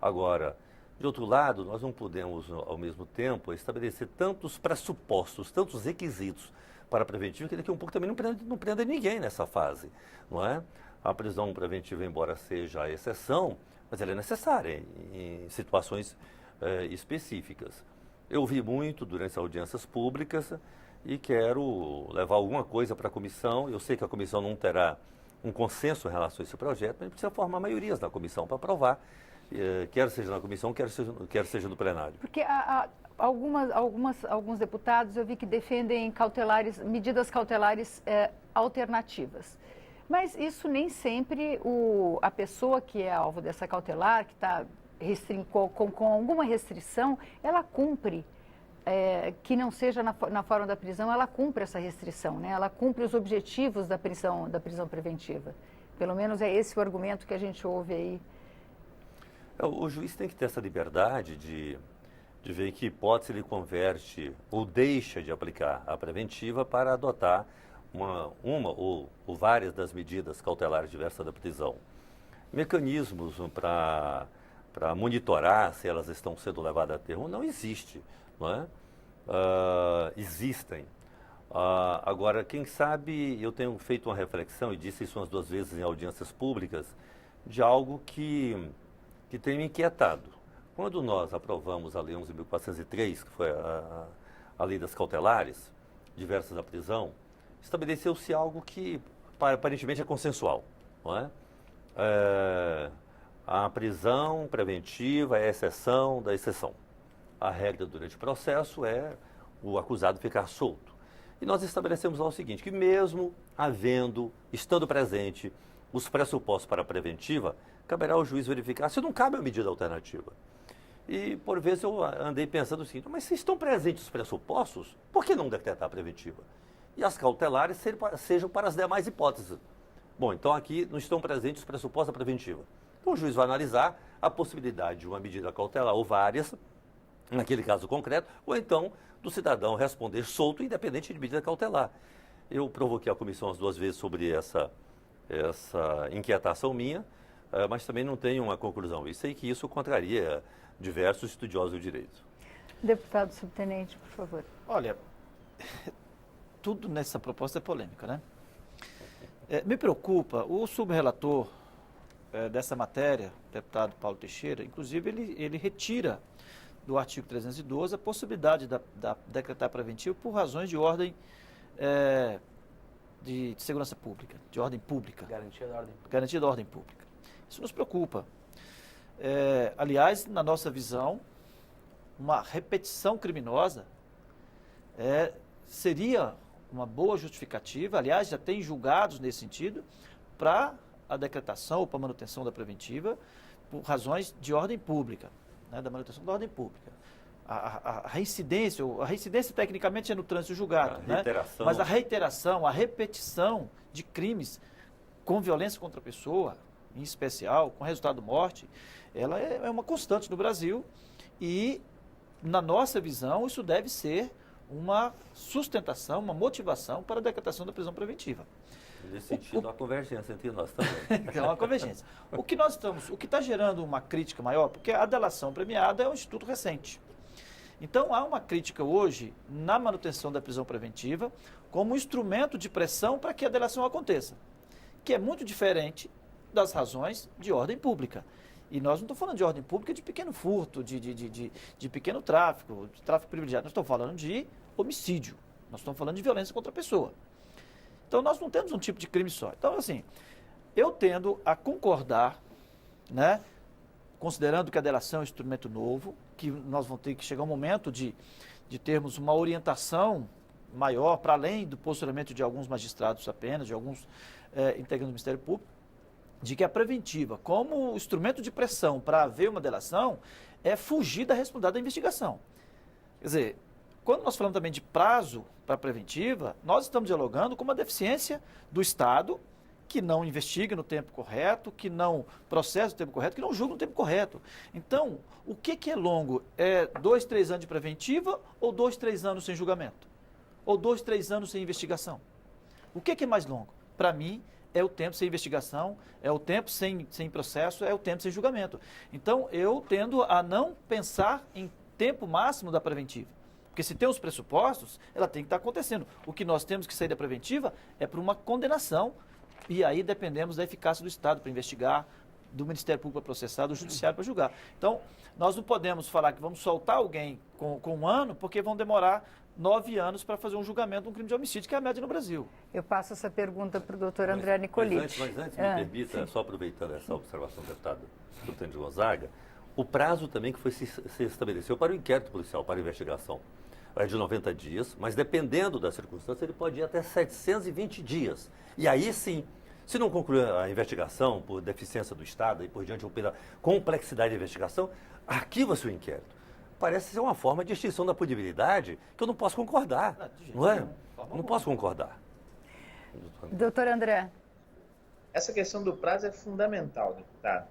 Agora, de outro lado, nós não podemos, ao mesmo tempo, estabelecer tantos pressupostos, tantos requisitos para a preventiva, que daqui a um pouco também não prenda ninguém nessa fase, não é? A prisão preventiva, embora seja a exceção, mas ela é necessária em situações específicas. Eu vi muito durante as audiências públicas e quero levar alguma coisa para a comissão. Eu sei que a comissão não terá um consenso em relação a esse projeto, mas a gente precisa formar maiorias na comissão para aprovar, quer seja na comissão, quer seja no plenário. Porque alguns deputados eu vi que defendem medidas cautelares alternativas. Mas isso nem sempre a pessoa que é alvo dessa cautelar, que está com alguma restrição, ela cumpre, que não seja na forma da prisão, ela cumpre essa restrição, né? Ela cumpre os objetivos da prisão preventiva. Pelo menos é esse o argumento que a gente ouve aí. O juiz tem que ter essa liberdade de ver em que hipótese ele converte ou deixa de aplicar a preventiva para adotar uma ou várias das medidas cautelares diversas da prisão. Mecanismos para monitorar se elas estão sendo levadas a termo não existe, não é? Existem. Agora, quem sabe, eu tenho feito uma reflexão, e disse isso umas 2 vezes em audiências públicas, de algo que tem me inquietado. Quando nós aprovamos a Lei 11.403, que foi a Lei das Cautelares, diversas da prisão, estabeleceu-se algo que aparentemente é consensual, não é? A prisão preventiva é a exceção da exceção. A regra durante o processo é o acusado ficar solto. E nós estabelecemos lá o seguinte, que mesmo estando presente os pressupostos para a preventiva, caberá ao juiz verificar se não cabe a medida alternativa. E, por vezes, eu andei pensando o seguinte, mas se estão presentes os pressupostos, por que não decretar a preventiva? E as cautelares sejam para as demais hipóteses. Bom, então aqui não estão presentes os pressupostos da preventiva. Então o juiz vai analisar a possibilidade de uma medida cautelar ou várias, naquele caso concreto, ou então do cidadão responder solto, independente de medida cautelar. Eu provoquei a comissão as 2 vezes sobre essa inquietação minha, mas também não tenho uma conclusão. E sei que isso contraria diversos estudiosos do direito. Deputado subtenente, por favor. Olha, tudo nessa proposta é polêmica, né? Me preocupa, o subrelator dessa matéria, o deputado Paulo Teixeira, inclusive ele retira do artigo 312 a possibilidade da decretar preventivo por razões de ordem de segurança pública, de ordem pública. Garantia da ordem pública. Garantia da ordem pública. Isso nos preocupa. Aliás, na nossa visão, uma repetição criminosa seria uma boa justificativa, aliás, já tem julgados nesse sentido, para a decretação ou para a manutenção da preventiva por razões de ordem pública, né, da manutenção da ordem pública. A reincidência tecnicamente é no trânsito julgado, né? Mas a reiteração, a repetição de crimes com violência contra a pessoa, em especial, com resultado de morte, ela é uma constante no Brasil e, na nossa visão, isso deve ser uma sustentação, uma motivação para a decretação da prisão preventiva. Nesse sentido, há convergência entre nós também. É uma convergência. O que está gerando uma crítica maior, porque a delação premiada é um instituto recente. Então, há uma crítica hoje na manutenção da prisão preventiva como instrumento de pressão para que a delação aconteça, que é muito diferente das razões de ordem pública. E nós não estamos falando de ordem pública de pequeno furto, de pequeno tráfico, de tráfico privilegiado. Nós estamos falando de homicídio. Nós estamos falando de violência contra a pessoa. Então, nós não temos um tipo de crime só. Então, assim, eu tendo a concordar, né, considerando que a delação é um instrumento novo, que nós vamos ter que chegar um momento de termos uma orientação maior, para além do posicionamento de alguns magistrados apenas, de alguns integrantes do Ministério Público, de que a preventiva, como instrumento de pressão para haver uma delação, é fugir da responsabilidade da investigação. Quer dizer, quando nós falamos também de prazo para a preventiva, nós estamos dialogando com uma deficiência do Estado que não investiga no tempo correto, que não processa no tempo correto, que não julga no tempo correto. Então, o que é longo? É 2, 3 anos de preventiva ou 2, 3 anos sem julgamento? Ou 2, 3 anos sem investigação? O que é mais longo? Para mim, é o tempo sem investigação, é o tempo sem processo, é o tempo sem julgamento. Então, eu tendo a não pensar em tempo máximo da preventiva. Porque se tem os pressupostos, ela tem que estar acontecendo. O que nós temos que sair da preventiva é para uma condenação. E aí dependemos da eficácia do Estado para investigar, do Ministério Público para processar, do Judiciário para julgar. Então, nós não podemos falar que vamos soltar alguém com 1 ano, porque vão demorar 9 anos para fazer um julgamento de um crime de homicídio, que é a média no Brasil. Eu passo essa pergunta para o doutor André Nicoliti. Mas antes me permita, só aproveitando essa observação do deputado Tânia Gonzaga, o prazo também que se estabeleceu para o inquérito policial, para a investigação, é de 90 dias, mas dependendo da circunstância, ele pode ir até 720 dias. E aí sim, se não concluir a investigação por deficiência do Estado e por diante ou pela complexidade da investigação, arquiva-se o inquérito. Parece ser uma forma de extinção da punibilidade que eu não posso concordar, não é? Não posso concordar. Doutor André. Essa questão do prazo é fundamental, deputado.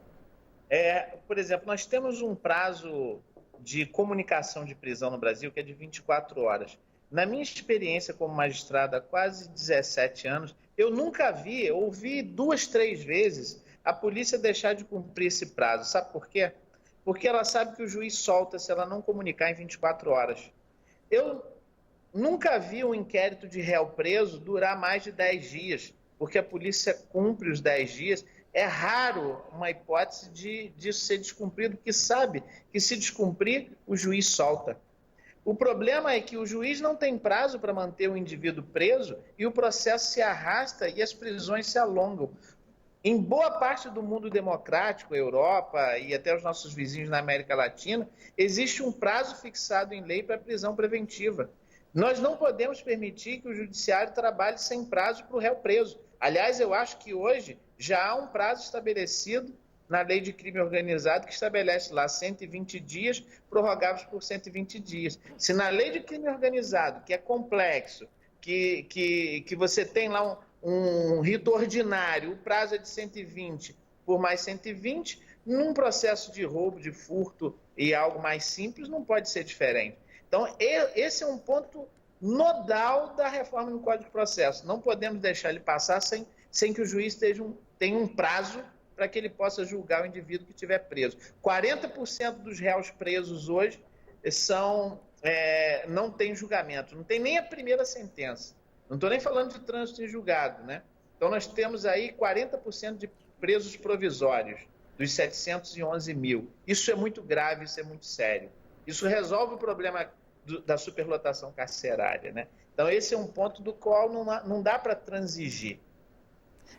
Por exemplo, nós temos um prazo de comunicação de prisão no Brasil que é de 24 horas. Na minha experiência como magistrado há quase 17 anos, eu nunca ouvi 2, 3 vezes a polícia deixar de cumprir esse prazo. Sabe por quê? Porque ela sabe que o juiz solta se ela não comunicar em 24 horas. Eu nunca vi um inquérito de réu preso durar mais de 10 dias, porque a polícia cumpre os 10 dias. É raro uma hipótese disso ser descumprido, porque sabe que se descumprir, o juiz solta. O problema é que o juiz não tem prazo para manter o indivíduo preso e o processo se arrasta e as prisões se alongam. Em boa parte do mundo democrático, Europa e até os nossos vizinhos na América Latina, existe um prazo fixado em lei para prisão preventiva. Nós não podemos permitir que o judiciário trabalhe sem prazo para o réu preso. Aliás, eu acho que hoje já há um prazo estabelecido na lei de crime organizado que estabelece lá 120 dias, prorrogáveis por 120 dias. Se na lei de crime organizado, que é complexo, que você tem lá um rito ordinário, o prazo é de 120 por mais 120, num processo de roubo, de furto e algo mais simples, não pode ser diferente. Então, esse é um ponto nodal da reforma no Código de Processo. Não podemos deixar ele passar sem que o juiz tenha um prazo para que ele possa julgar o indivíduo que estiver preso. 40% dos réus presos hoje não tem julgamento, não tem nem a primeira sentença. Não estou nem falando de trânsito em julgado, né? Então, nós temos aí 40% de presos provisórios, dos 711 mil. Isso é muito grave, isso é muito sério. Isso resolve o problema da superlotação carcerária, né? Então, esse é um ponto do qual não dá para transigir.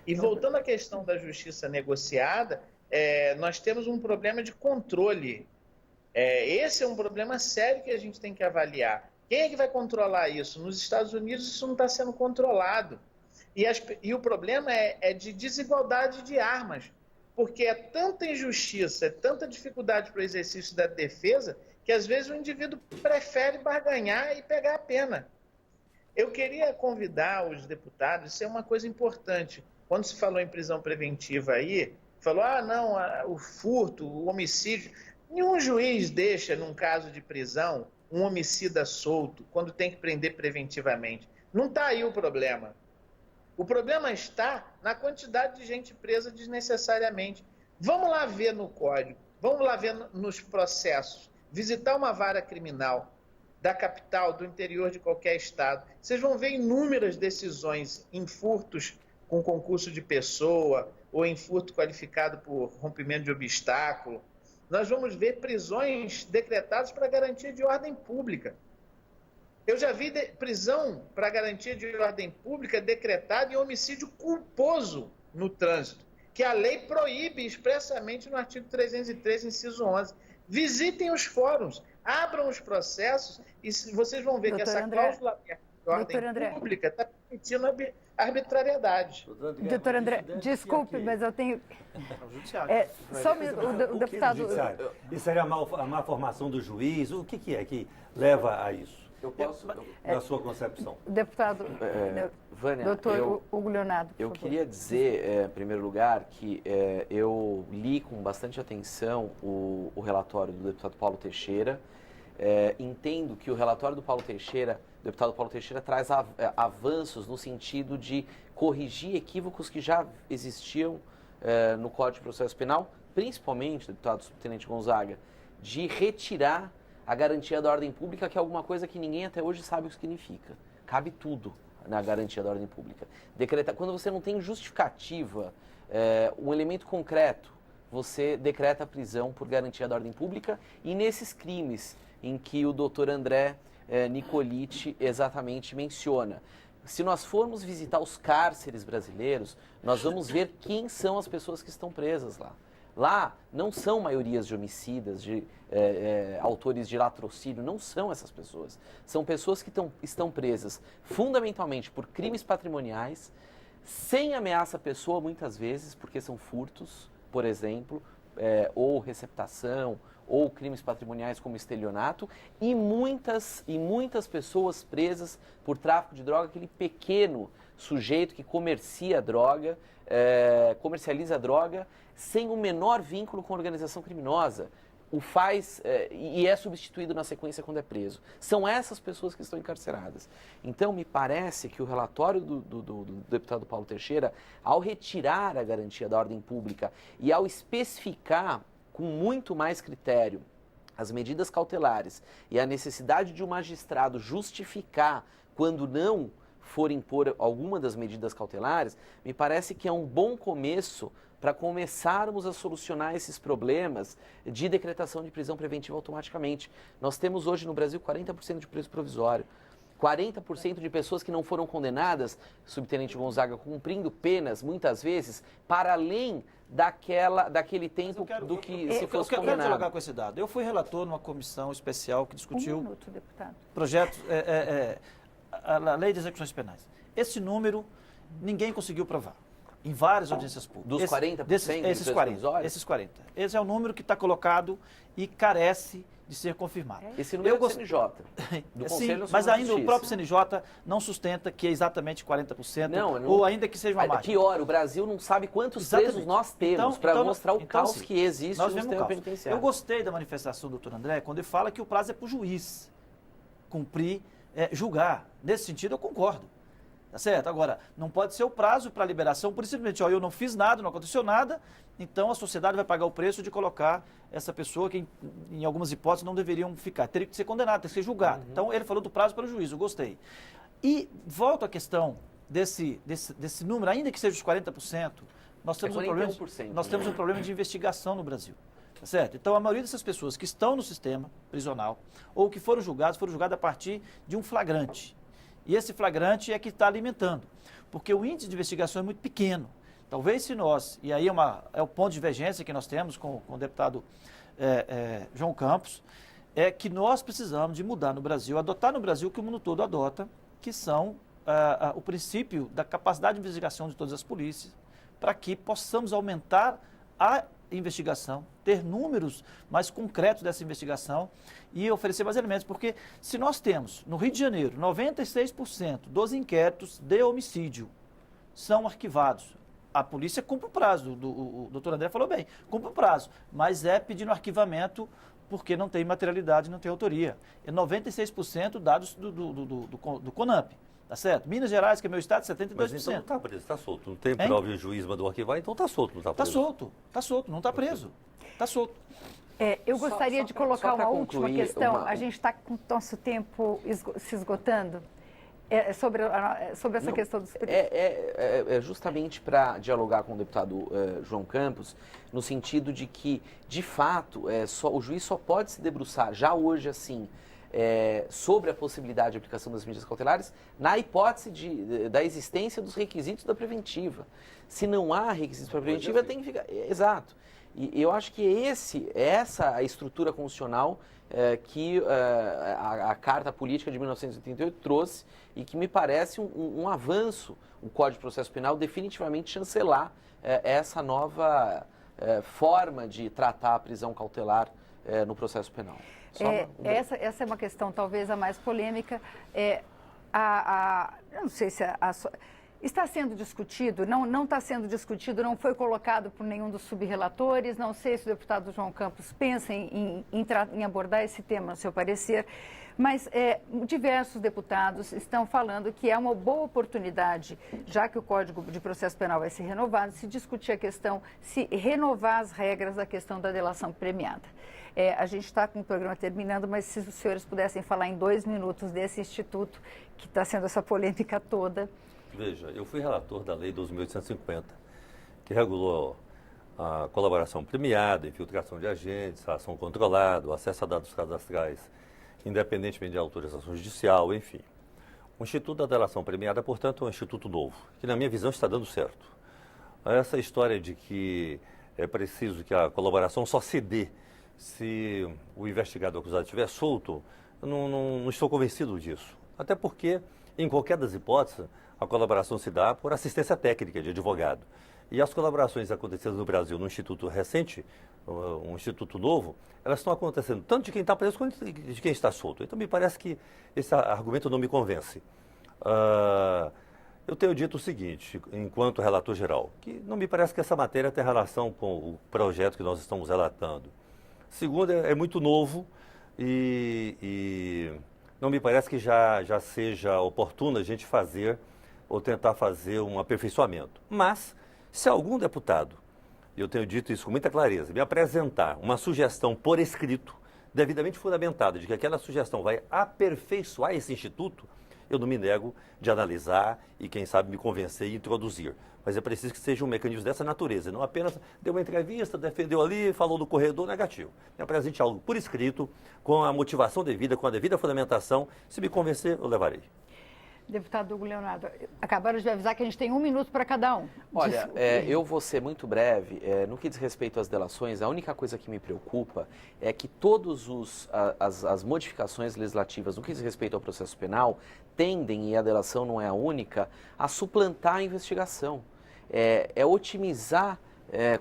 E voltando à questão da justiça negociada, nós temos um problema de controle. Esse é um problema sério que a gente tem que avaliar. Quem é que vai controlar isso? Nos Estados Unidos isso não está sendo controlado. E o problema é de desigualdade de armas, porque é tanta injustiça, é tanta dificuldade para o exercício da defesa, que às vezes o indivíduo prefere barganhar e pegar a pena. Eu queria convidar os deputados, isso é uma coisa importante. Quando se falou em prisão preventiva aí, falou, o furto, o homicídio. Nenhum juiz deixa, num caso de prisão, um homicida solto, quando tem que prender preventivamente. Não está aí o problema. O problema está na quantidade de gente presa desnecessariamente. Vamos lá ver no código, vamos lá ver nos processos, visitar uma vara criminal da capital, do interior de qualquer estado. Vocês vão ver inúmeras decisões em furtos com concurso de pessoa ou em furto qualificado por rompimento de obstáculo. Nós vamos ver prisões decretadas para garantia de ordem pública. Eu já vi prisão para garantia de ordem pública decretada em homicídio culposo no trânsito, que a lei proíbe expressamente no artigo 303, inciso 11. Visitem os fóruns, abram os processos e vocês vão ver que essa cláusula de ordem pública está permitindo arbitrariedade. Doutor André, desculpe, mas eu tenho... Só o deputado... Isso seria a má formação do juiz? O que é que leva a isso? Eu posso, na sua concepção. Deputado, Vânia, doutor Hugo Leonardo, eu queria dizer, em primeiro lugar, que eu li com bastante atenção o relatório do deputado Paulo Teixeira. Entendo que o relatório do deputado Paulo Teixeira traz avanços no sentido de corrigir equívocos que já existiam no Código de Processo Penal, principalmente, deputado subtenente Gonzaga, de retirar a garantia da ordem pública, que é alguma coisa que ninguém até hoje sabe o que significa. Cabe tudo na garantia da ordem pública. Quando você não tem justificativa, um elemento concreto, você decreta a prisão por garantia da ordem pública e nesses crimes em que o doutor André Nicoliti exatamente menciona. Se nós formos visitar os cárceres brasileiros, nós vamos ver quem são as pessoas que estão presas lá. Lá não são maiorias de homicidas, de autores de latrocínio, não são essas pessoas. São pessoas que estão presas fundamentalmente por crimes patrimoniais, sem ameaça à pessoa muitas vezes, porque são furtos, por exemplo, ou receptação, ou crimes patrimoniais como estelionato, e muitas pessoas presas por tráfico de droga, aquele pequeno sujeito que comercializa droga sem o menor vínculo com a organização criminosa, o faz e é substituído na sequência quando é preso. São essas pessoas que estão encarceradas. Então, me parece que o relatório do deputado Paulo Teixeira, ao retirar a garantia da ordem pública e ao especificar com muito mais critério as medidas cautelares e a necessidade de um magistrado justificar quando não for impor alguma das medidas cautelares, me parece que é um bom começo para começarmos a solucionar esses problemas de decretação de prisão preventiva automaticamente. Nós temos hoje no Brasil 40% de preso provisório, 40% de pessoas que não foram condenadas, subtenente Gonzaga, cumprindo penas, muitas vezes, para além daquele tempo do que se fosse condenado. Eu quero colocar com esse dado. Eu fui relator numa comissão especial que discutiu deputado. Projetos, a lei de execuções penais. Esse número ninguém conseguiu provar. Em várias audiências públicas. Dos 40%? Esses 40. Esse é o número que está colocado e carece de ser confirmado. Esse número é do CNJ, do Sim, Conselho Nacional mas de ainda Justiça. o próprio CNJ não sustenta que é exatamente 40%, não, ou ainda que seja uma margem. Pior, o Brasil não sabe quantos presos nós temos para mostrar o caos que existe no sistema penitenciário. Eu gostei da manifestação do doutor André quando ele fala que o prazo é para o juiz cumprir, julgar. Nesse sentido, eu concordo. Tá certo? Agora, não pode ser o prazo para a liberação, por simplesmente, eu não fiz nada, não aconteceu nada, então a sociedade vai pagar o preço de colocar essa pessoa que, em algumas hipóteses, não deveriam ficar. Teria que ser condenado, teria que ser julgado. Então, ele falou do prazo para o juiz, eu gostei. E volto à questão desse número, ainda que seja os 40%, nós temos, temos um problema de investigação no Brasil. Tá certo? Então, a maioria dessas pessoas que estão no sistema prisional ou que foram julgadas a partir de um flagrante. E esse flagrante é que está alimentando, porque o índice de investigação é muito pequeno. Talvez se nós, e aí é o ponto de divergência que nós temos com o deputado João Campos, é que nós precisamos de mudar no Brasil, adotar no Brasil o que o mundo todo adota, que são o princípio da capacidade de investigação de todas as polícias, para que possamos aumentar a investigação, ter números mais concretos dessa investigação e oferecer mais elementos, porque se nós temos, no Rio de Janeiro, 96% dos inquéritos de homicídio são arquivados, a polícia cumpre o prazo, o doutor André falou bem, cumpre o prazo, mas é pedindo arquivamento porque não tem materialidade, não tem autoria. É 96% dados do CONAMP. Tá certo? Minas Gerais, que é meu estado, 72%. Mas então não está preso, está solto. Não tem prova e o juiz mandou arquivar, então está solto, não está preso. Está solto, não está preso. Está solto. Eu gostaria de colocar uma última questão. A gente está com o nosso tempo se esgotando. Sobre essa questão dos presos. É justamente para dialogar com o deputado João Campos, no sentido de que, de fato, o juiz só pode se debruçar, já hoje assim, sobre a possibilidade de aplicação das medidas cautelares na hipótese da existência dos requisitos da preventiva. Se não há requisitos para a preventiva, tem que ficar... Exato. E eu acho que essa a estrutura constitucional que a Carta Política de 1988 trouxe e que me parece um avanço, o Código de Processo Penal definitivamente chancelar essa nova forma de tratar a prisão cautelar no processo penal. Essa é uma questão talvez a mais polêmica. Eu não sei se está sendo discutido, não está sendo discutido, não foi colocado por nenhum dos subrelatores, não sei se o deputado João Campos pensa em abordar esse tema no seu parecer, mas diversos deputados estão falando que é uma boa oportunidade, já que o Código de Processo Penal vai ser renovado, se discutir a questão, se renovar as regras da questão da delação premiada. A gente está com o programa terminando, mas se os senhores pudessem falar em 2 minutos desse instituto que está sendo essa polêmica toda. Veja, eu fui relator da Lei 2.850, que regulou a colaboração premiada, infiltração de agentes, a ação controlada, o acesso a dados cadastrais, independentemente de autorização judicial, enfim. O Instituto da Delação Premiada, portanto, é um instituto novo, que na minha visão está dando certo. Essa história de que é preciso que a colaboração só se dê se o investigado acusado estiver solto, eu não estou convencido disso. Até porque, em qualquer das hipóteses, a colaboração se dá por assistência técnica de advogado. E as colaborações acontecidas no Brasil, no instituto recente, um instituto novo, elas estão acontecendo tanto de quem está preso quanto de quem está solto. Então, me parece que esse argumento não me convence. Eu tenho dito o seguinte, enquanto relator geral, que não me parece que essa matéria tem relação com o projeto que nós estamos relatando. Segundo, é muito novo e não me parece que já seja oportuno a gente fazer ou tentar fazer um aperfeiçoamento. Mas, se algum deputado, e eu tenho dito isso com muita clareza, me apresentar uma sugestão por escrito, devidamente fundamentada, de que aquela sugestão vai aperfeiçoar esse instituto, eu não me nego de analisar e, quem sabe, me convencer e introduzir. Mas é preciso que seja um mecanismo dessa natureza, não apenas deu uma entrevista, defendeu ali, falou do corredor negativo. Me apresente algo por escrito, com a motivação devida, com a devida fundamentação. Se me convencer, eu levarei. Deputado Hugo Leonardo, acabaram de avisar que a gente tem 1 minuto para cada um. Olha, eu vou ser muito breve. No que diz respeito às delações, a única coisa que me preocupa é que todas as modificações legislativas no que diz respeito ao processo penal tendem, e a delação não é a única, a suplantar a investigação. É otimizar,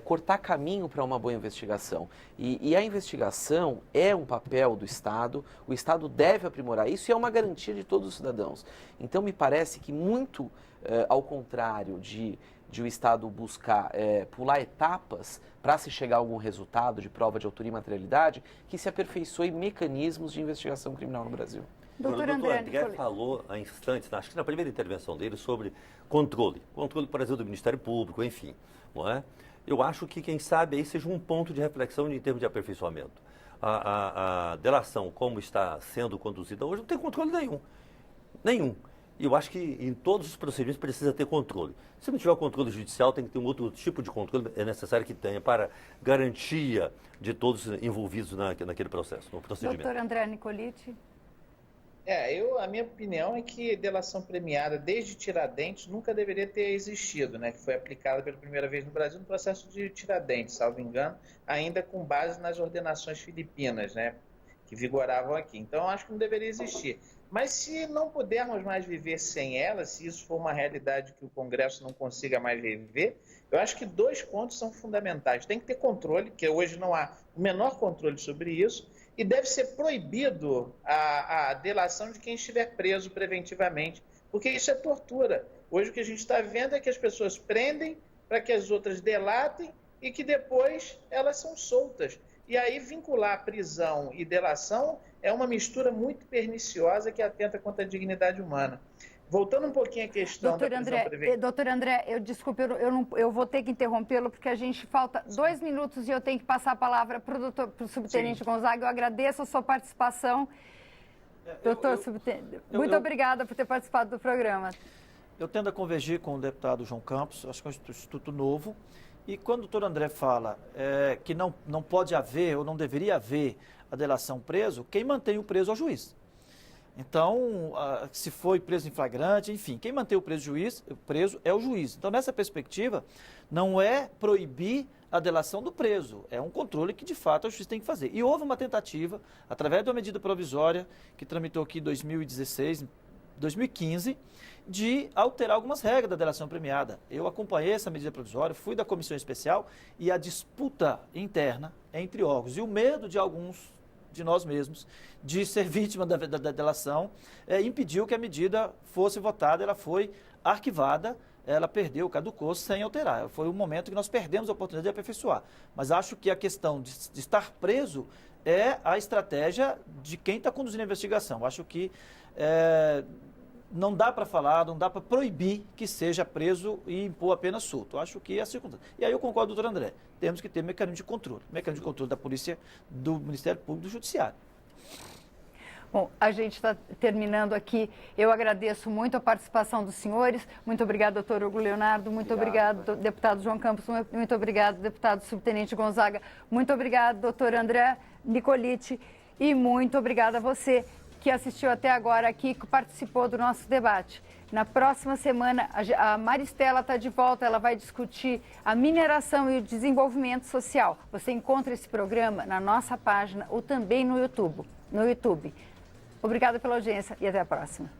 cortar caminho para uma boa investigação. E a investigação é um papel do Estado, o Estado deve aprimorar isso e é uma garantia de todos os cidadãos. Então, me parece que muito ao contrário de o Estado buscar pular etapas para se chegar a algum resultado de prova de autoria e materialidade, que se aperfeiçoe mecanismos de investigação criminal no Brasil. Doutor O André falou há instantes, acho que na primeira intervenção dele, sobre controle, por exemplo, do Ministério Público, enfim, não é? Eu acho que, quem sabe, aí seja um ponto de reflexão em termos de aperfeiçoamento. A delação, como está sendo conduzida hoje, não tem controle nenhum. E eu acho que em todos os procedimentos precisa ter controle. Se não tiver o controle judicial, tem que ter um outro tipo de controle, é necessário que tenha, para garantia de todos envolvidos naquele processo, no procedimento. Doutor André Nicoliti. A minha opinião é que delação premiada desde Tiradentes nunca deveria ter existido, né? Que foi aplicada pela primeira vez no Brasil no processo de Tiradentes, salvo engano, ainda com base nas ordenações filipinas, né? Que vigoravam aqui. Então, acho que não deveria existir. Mas se não pudermos mais viver sem ela, se isso for uma realidade que o Congresso não consiga mais reviver, eu acho que 2 pontos são fundamentais. Tem que ter controle, que hoje não há o menor controle sobre isso, e deve ser proibido a delação de quem estiver preso preventivamente, porque isso é tortura. Hoje o que a gente está vendo é que as pessoas prendem para que as outras delatem e que depois elas são soltas. E aí vincular prisão e delação é uma mistura muito perniciosa que atenta contra a dignidade humana. Voltando um pouquinho à questão da prisão preventiva. Doutor André, eu vou ter que interrompê-lo porque a gente falta 2 minutos e eu tenho que passar a palavra para o subtenente Gonzaga. Eu agradeço a sua participação. Doutor subtenente, muito obrigada por ter participado do programa. Eu tendo a convergir com o deputado João Campos, acho que é um instituto novo. E quando o doutor André fala que não pode haver ou não deveria haver a delação preso, quem mantém o preso é o juiz. Então, se foi preso em flagrante, enfim, quem mantém o preso é o juiz. Então, nessa perspectiva, não é proibir a delação do preso, é um controle que, de fato, o juiz tem que fazer. E houve uma tentativa, através de uma medida provisória, que tramitou aqui em 2015, de alterar algumas regras da delação premiada. Eu acompanhei essa medida provisória, fui da comissão especial e a disputa interna entre órgãos e o medo de alguns de nós mesmos de ser vítima da delação impediu que a medida fosse votada, ela foi arquivada, ela perdeu, caducou sem alterar. Foi um momento que nós perdemos a oportunidade de aperfeiçoar. Mas acho que a questão de estar preso é a estratégia de quem está conduzindo a investigação. Acho que não dá para falar, não dá para proibir que seja preso e impor apenas solto. Acho que é a circunstância. E aí eu concordo com o doutor André. Temos que ter mecanismo de controle da polícia, do Ministério Público e do Judiciário. Bom, a gente está terminando aqui. Eu agradeço muito a participação dos senhores. Muito obrigado, doutor Hugo Leonardo. Muito obrigado, deputado João Campos. Muito obrigado, deputado subtenente Gonzaga. Muito obrigado, doutor André Nicoliti. E muito obrigada a você que assistiu até agora aqui, que participou do nosso debate. Na próxima semana, a Maristela está de volta, ela vai discutir a mineração e o desenvolvimento social. Você encontra esse programa na nossa página ou também no YouTube. Obrigada pela audiência e até a próxima.